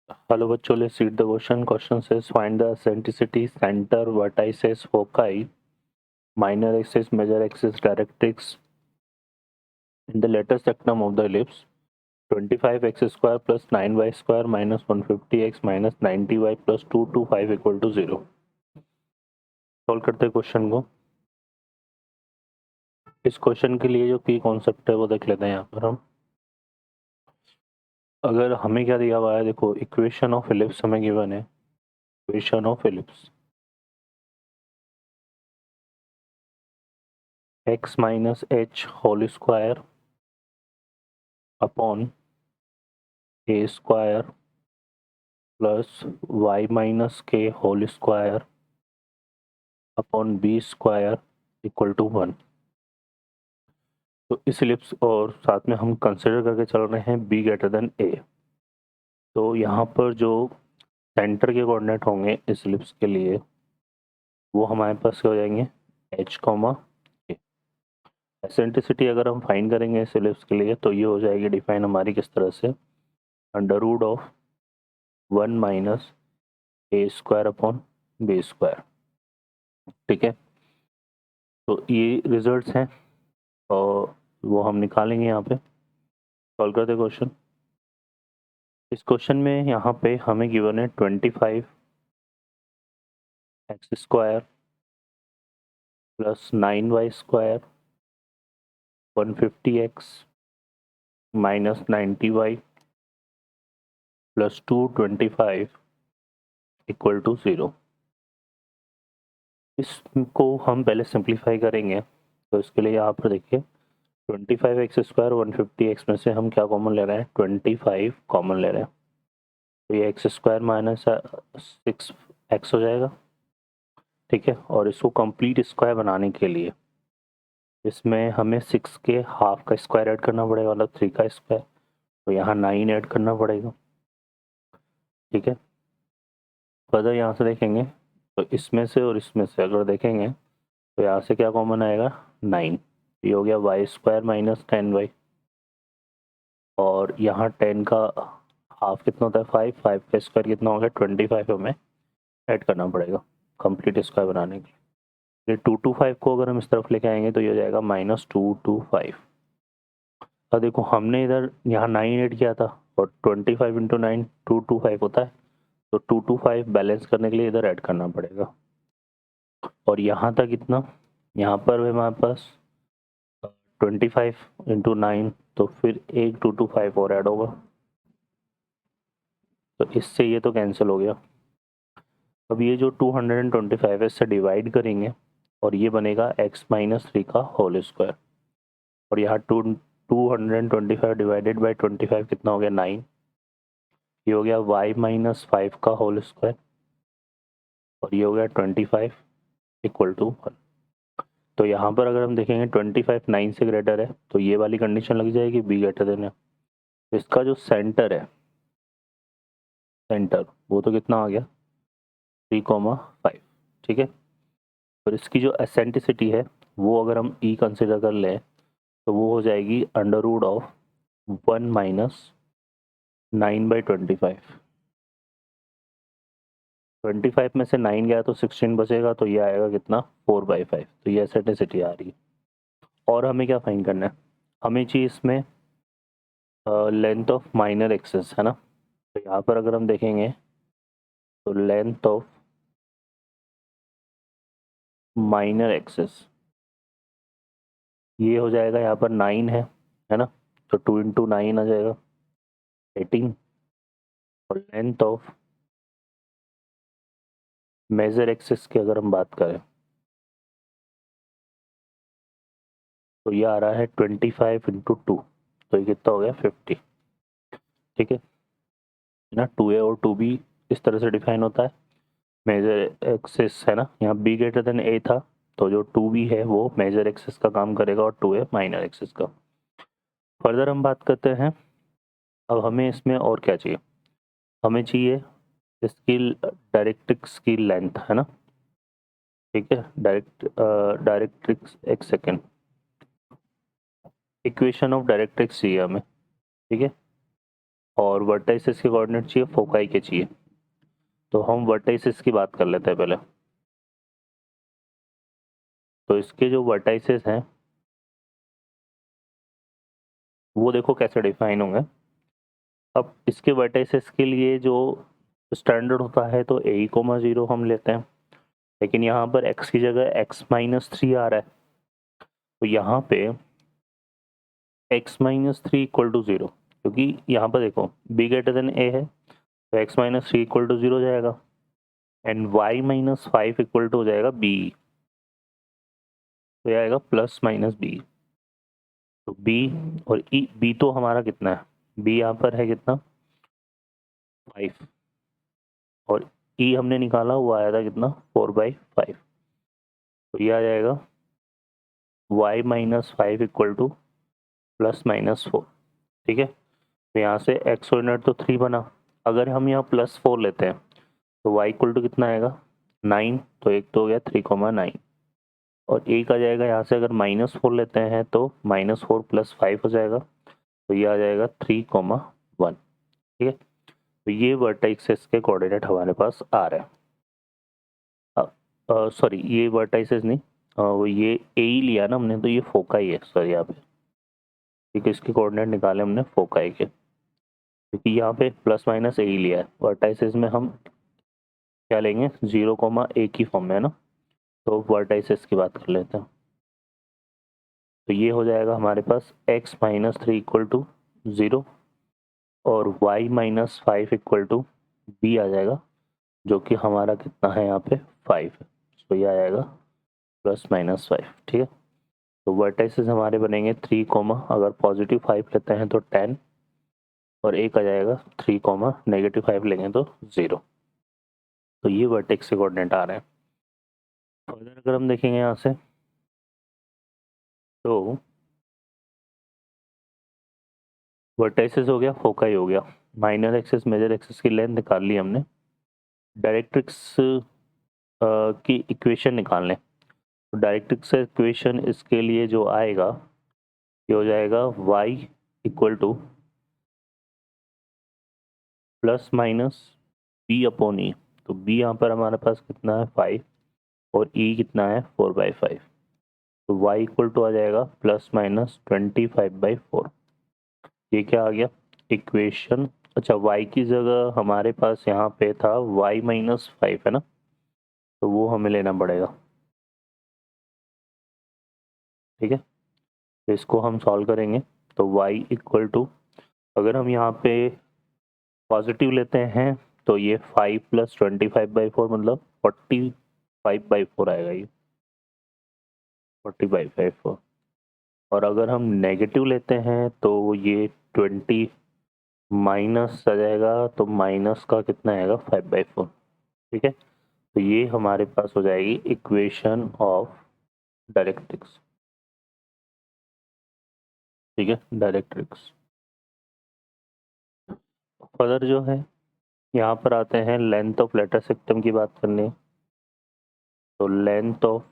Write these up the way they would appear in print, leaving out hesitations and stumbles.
Hello बच्चों, let's read the question. Question says find the eccentricity, center, vertices, foci, minor axis, major axis, directrix in the later sectum of the ellipse. 25x square plus 9y square minus 150x minus 90y plus 225 equal to 0. Solve करते हैं question को. इस question के लिए जो की concept है वो देख लेते हैं यहाँ पर हम. अगर हमें क्या दिया हुआ है, देखो इक्वेशन ऑफ इलिप्स हमें गिवन है. Equation of ellipse x minus H whole square upon a square plus y minus K whole square upon B square equal to 1. तो इस इलिप्स और साथ में हम कंसिडर करके चल रहे हैं b ग्रेटर देन a. तो यहाँ पर जो सेंटर के कोऑर्डिनेट होंगे इस इलिप्स के लिए वो हमारे पास क्या हो जाएंगे, h कॉमा a. एसेंट्रिसिटी अगर हम फाइंड करेंगे इस इलिप्स के लिए तो ये हो जाएगी डिफाइन हमारी किस तरह से, under root of 1 minus a square upon b square. ठीक है, तो ये रिजल्ट्स हैं और वो हम निकालेंगे यहाँ पे. सॉल्व करते क्वेश्चन. इस क्वेश्चन में यहाँ पे हमें गिवन है 25 X square plus 9y square 150x minus 90y plus 225 equal to 0. इसको हम पहले सिंप्लीफाई करेंगे. तो इसके लिए यहाँ पर देखिए 25 एक्स स्क्वायर 150x में से हम क्या कॉमन ले रहे हैं, 25 कॉमन ले रहे हैं. तो ये एक्स स्क्वायर माइनस 6x हो जाएगा. ठीक है, और इसको कंप्लीट स्क्वायर बनाने के लिए इसमें हमें 6 के हाफ का स्क्वायर ऐड करना पड़ेगा, मतलब 3 का स्क्वायर. तो यहाँ 9 ऐड करना पड़ेगा. ठीक है, फर्दर यहाँ से देखेंगे तो इसमें से और इसमें से अगर देखेंगे तो यहाँ से क्या कॉमन आएगा, 9. ये हो गया वाई स्क्वायर माइनस 10y. और यहाँ 10 का हाफ कितना होता है, 5. 5 का स्क्वायर कितना हो गया, 25 हमें ऐड करना पड़ेगा कंप्लीट स्क्वायर बनाने के लिए. 225 को अगर हम इस तरफ लेके आएंगे तो ये हो जाएगा माइनस 225. अब देखो हमने इधर यहाँ 9 ऐड किया था और 25 इंटू 9 225 होता है. तो 225 बैलेंस करने के लिए इधर ऐड करना पड़ेगा. और यहाँ तक इतना, यहाँ पर हमारे पास 25 इंटू 9, तो फिर एक 225 और ऐड होगा. तो इससे ये तो कैंसिल हो गया. अब ये जो 225 है इससे डिवाइड करेंगे और ये बनेगा x माइनस 3 का होल स्क्वायर. और यहाँ 225 डिवाइडेड बाई 25 कितना हो गया, 9. ये हो गया y माइनस 5 का होल स्क्वायर और ये हो गया 25 इक्वल टू 1. तो यहाँ पर अगर हम देखेंगे 25 9 से ग्रेटर है तो ये वाली कंडीशन लग जाएगी b ग्रेटर देन है. इसका जो सेंटर है, सेंटर वो तो कितना आ गया 3,5. ठीक है, और इसकी जो एसेंट्रिसिटी है वो अगर हम e कंसिडर कर लें तो वो हो जाएगी अंडर रूट ऑफ 1 माइनस 9/25. 25 में से 9 गया तो 16 बचेगा, तो ये आएगा कितना, 4/5. तो ये एसेंट्रिसिटी आ रही है. और हमें क्या फाइंड करना है, हमें चाहिए इसमें लेंथ ऑफ माइनर एक्सिस है ना. तो यहाँ पर अगर हम देखेंगे तो लेंथ ऑफ माइनर एक्सिस ये हो जाएगा, यहाँ पर 9 है ना. तो 2 इंटू 9 आ जाएगा 18. और लेंथ ऑफ मेजर एक्सिस की अगर हम बात करें तो ये आ रहा है 25 इंटू 2. तो ये कितना हो गया, 50. ठीक है ना, 2a और 2b इस तरह से डिफाइन होता है. मेजर एक्सिस है ना, यहाँ b ग्रेटर देन a था तो जो 2b है वो मेजर एक्सिस का काम करेगा और 2a माइनर एक्सिस का. फर्दर हम बात करते हैं. अब हमें इसमें और क्या चाहिए, हमें चाहिए इसकी डायरेक्ट्रिक्स की लेंथ है ना. ठीक है, डायरेक्ट्रिक्स, एक सेकेंड, इक्वेशन ऑफ डायरेक्ट्रिक्स चाहिए हमें. ठीक है, और वर्टाइसिस के कोऑर्डिनेट चाहिए, फोकाई के चाहिए। तो हम वर्टाइसिस की बात कर लेते हैं पहले। तो इसके जो वर्टाइसिस हैं वो देखो कैसे डिफाइन होंगे। अब इसके वर्टाइसिस के लिए जो स्टैंडर्ड होता है तो ए कोमा 0 हम लेते हैं, लेकिन यहाँ पर x की जगह x-3 आ रहा है, तो यहाँ पे x-3 इक्वल टू 0, क्योंकि यहाँ पर देखो b ग्रेटर देन a है तो x-3 इक्वल टू 0 जाएगा, एंड y-5 इक्वल टू हो जाएगा b, तो यह आएगा +-b। तो b और b तो हमारा कितना है, b यहाँ पर है कितना 5, और e हमने निकाला वो आया था कितना 4/5, तो ये आ जाएगा y-5 इक्वल टू +-4। ठीक है, तो यहाँ से x कोऑर्डिनेट तो 3 बना, अगर हम यहाँ +4 लेते हैं तो y इक्वल टू कितना आएगा 9, तो एक तो हो गया 3,9, और एक आ जाएगा यहाँ से, अगर -4 लेते हैं तो -4 + 5 हो जाएगा, तो ये आ जाएगा 3,1। ठीक है, तो ये वर्टाइसेस के कोऑर्डिनेट हमारे पास आ रहे हैं। सॉरी, ये वर्टाइसेस नहीं, वो ये ए ही लिया ना हमने, तो ये फोकाई है सर यहाँ पे। ठीक है, इसके कोऑर्डिनेट निकाले हमने फोकाई के, क्योंकि यहाँ पे ± ए ही लिया है। वर्टाइसेस में हम क्या लेंगे 0,a की फॉर्म में है ना, तो वर्टाइसेस की बात कर लेते हैं। तो ये हो जाएगा हमारे पास x-3 इक्वल टू 0 और y-5 इक्वल टू b आ जाएगा, जो कि हमारा कितना है यहाँ पे 5 है, तो ये आ जाएगा +-5। ठीक है, तो वर्टाइसेस हमारे बनेंगे 3, अगर पॉजिटिव 5 लेते हैं तो 10, और एक आ जाएगा 3, -5 लेंगे तो 0। तो ये वर्टेक्स के कोऑर्डिनेट आ रहे हैं। फर्दर अगर हम देखेंगे यहाँ से तो वर्टाइसेस हो गया, फोकाई हो गया, माइनर एक्सिस मेजर एक्सिस की लेंथ निकाल ली हमने। डायरेक्ट्रिक्स की इक्वेशन निकाल लें, तो डायरेक्ट्रिक्स इक्वेशन इसके लिए जो आएगा ये हो जाएगा y इक्वल टू ±b/e, तो b यहाँ पर हमारे पास कितना है 5 और e कितना है 4/5, तो y इक्वल टू आ जाएगा ±25/4। ये क्या आ गया इक्वेशन। अच्छा, y की जगह हमारे पास यहाँ पे था y-5 है ना, तो वो हमें लेना पड़ेगा। ठीक है, तो इसको हम सॉल्व करेंगे, तो y इक्वल टू, अगर हम यहाँ पे पॉजिटिव लेते हैं तो ये 5 + 25/4 मतलब 45/4 आएगा, ये 45/4, और अगर हम नेगेटिव लेते हैं तो ये 20 माइनस आ जाएगा, तो माइनस का कितना आएगा 5/4। ठीक है, तो ये हमारे पास हो जाएगी इक्वेशन ऑफ डायरेक्ट्रिक्स। ठीक है, डायरेक्ट्रिक्स। फर्दर जो है यहाँ पर आते हैं लेंथ ऑफ लेटर सेक्टम की बात करनी है। तो लेंथ ऑफ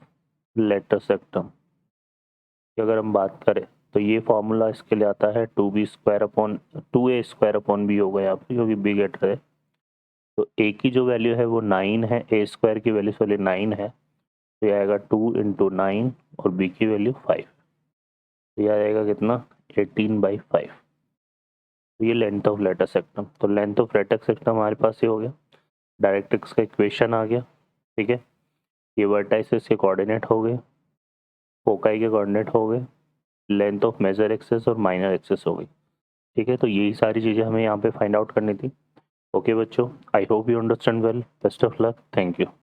लेटर सेक्टम की अगर हम बात करें तो ये फॉर्मूला इसके लिए आता है 2a² होगा यहाँ पे, क्योंकि b ग्रेटर है। तो a की जो वैल्यू है वो 9 है, a² की वैल्यू सॉरी 9 है, तो ये आएगा 2 × 9 और b की वैल्यू 5, तो ये आएगा कितना 18/5। तो ये लेंथ ऑफ लेटर सेक्टम। तो लेंथ ऑफ लेटर सेक्टम हमारे पास ये हो गया, डायरेक्ट्रिक्स का इक्वेशन आ गया। ठीक है, ये वर्टाइसेस के कोऑर्डिनेट हो गए, फोकाई के कोऑर्डिनेट हो गए, लेंथ ऑफ मेजर एक्सिस और माइनर एक्सिस हो गई। ठीक है, तो यही सारी चीज़ें हमें यहाँ पे फाइंड आउट करनी थी। ओके बच्चों, I hope you understand well, best of luck, thank you.